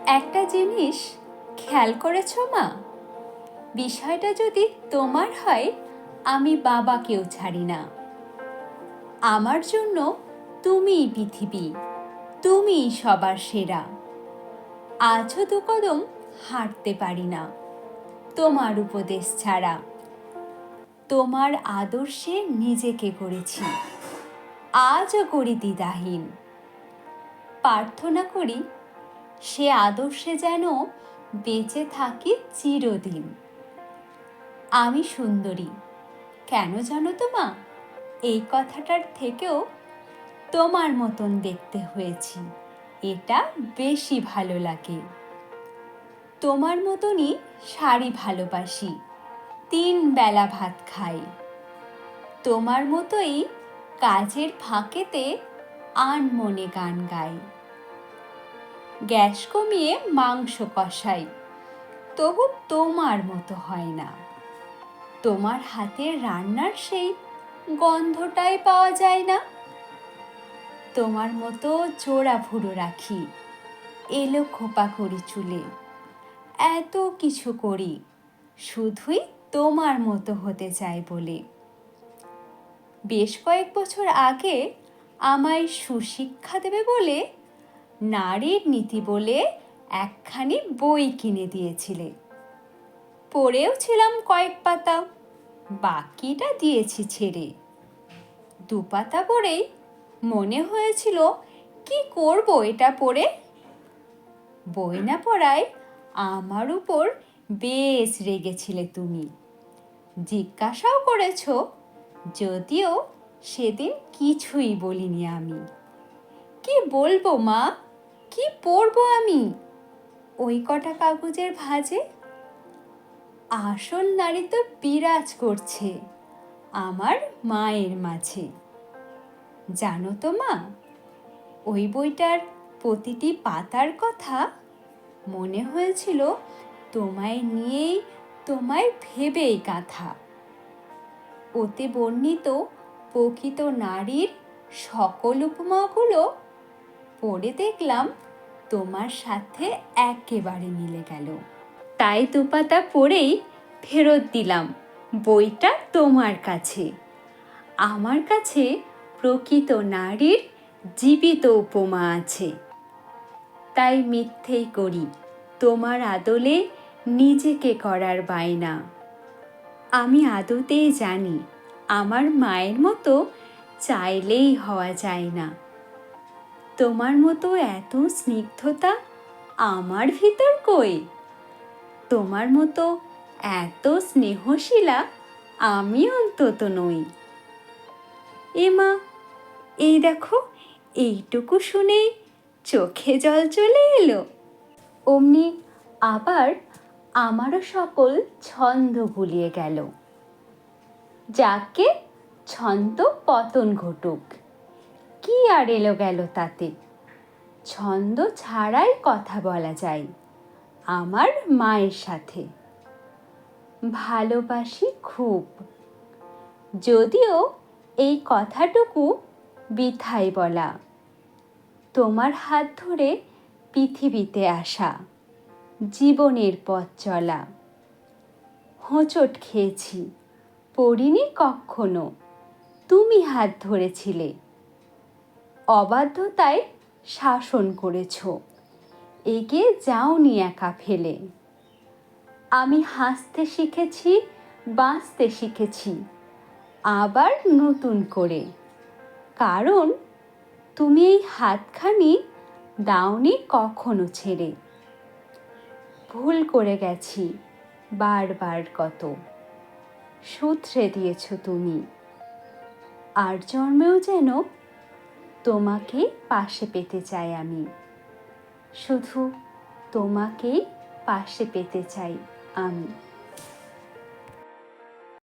একটা জিনিস খেয়াল করেছো মা? বিষয়টা যদি তোমার হয়, আমি বাবাকেও ছাড়ি না। আমার জন্য তুমিই পৃথিবী, তুমিই সবার সেরা। আজও দু কদম হাঁটতে পারি না তোমার উপদেশ ছাড়া। তোমার আদর্শে নিজেকে গড়েছি, আজও করি দ্বিধাহীন। প্রার্থনা করি সে আদর্শে যেন বেঁচে থাকি চিরদিন। আমি সুন্দরী কেন জানো তো মা? এই কথাটার থেকেও তোমার মতন দেখতে হয়েছি, এটা বেশি ভালো লাগে। তোমার মতনই শাড়ি ভালোবাসি, 3 বেলা ভাত খাই। তোমার মতোই কাজের ফাঁকেতে আনমনে গান গাই। গ্যাস কমিয়ে মাংস কষাই, তবু তোমার মতো হয় না। তোমার হাতের রান্নার সেই গন্ধটাই পাওয়া যায় না। তোমার মতো জোড়া ভুরু রাখি, এলো খোপা করি চুলে। এত কিছু করি শুধুই তোমার মতো হতে চাই বলে। বেশ কয়েক বছর আগে আমায় সুশিক্ষা দেবে বলে নারীর নীতি বলে একখানি বই কিনে দিয়েছিলে। পড়েও ছিলাম কয়েক পাতা, বাকিটা দিয়েছি ছেড়ে। 2 পাতা পড়েই মনে হয়েছিল কি করব এটা পড়ে। বই না পড়ায় আমার উপর বেশ রেগেছিলে তুমি, জিজ্ঞাসাও করেছ, যদিও সেদিন কিছুই বলিনি আমি। কি বলবো মা, কি পড়বো আমি ওই কটা কাগজের ভাঁজে? আসল নারী তো বিরাজ করছে আমার মায়ের মাঝে। জানো তো মা, ওই বইটার প্রতিটি পাতার কথা মনে হয়েছিল তোমায় নিয়েই, তোমায় ভেবেই গাঁথা। ওতে বর্ণিত প্রকৃত নারীর সকল উপমাগুলো পড়ে দেখলাম তোমার সাথে একেবারে মিলে গেল। তাই 2 পাতা পড়েই ফেরত দিলাম বইটা তোমার কাছে। আমার কাছে প্রকৃত নারীর জীবিত উপমা আছে। তাই মিথ্যেই করি তোমার আদলে নিজেকে করার বায়না। আমি আদতেই জানি আমার মায়ের মতো চাইলেই হওয়া যায় না। তোমার মতো এত স্নিগ্ধতা আমার ভিতর কই? তোমার মতো এত স্নেহশীলা আমি অন্তত নই। মা, এই দেখো, এইটুকু শুনেই চোখে জল চলে এলো। অমনি আবার আমারও সকল ছন্দ গুলিয়ে গেল। যাকে ছন্দ পতন ঘটুক, কি আর এলো গেল তাতে। ছন্দ ছাড়াই কথা বলা যায় আমার মায়ের সাথে। ভালোবাসি খুব, যদিও এই কথাটুকু বৃথাই বলা। তোমার হাত ধরে পৃথিবীতে আসা, জীবনের পথ চলা। হোঁচট খেয়েছি, পড়িনি কখনো, তুমি হাত ধরেছিলে। অবাধ্যতায় শাসন করেছ, এগিয়ে যাওনি একা ফেলে। আমি হাসতে শিখেছি, বাঁচতে শিখেছি আবার নতুন করে, কারণ তুমি এই হাতখানি দাওনি কখনো ছেড়ে। ভুল করে গেছি বারবার কত, শুধরে দিয়েছ তুমি। আর জন্মেও যেন তোমাকে পাশে পেতে চাই আমি, শুধু তোমাকেই পাশে পেতে চাই আমি।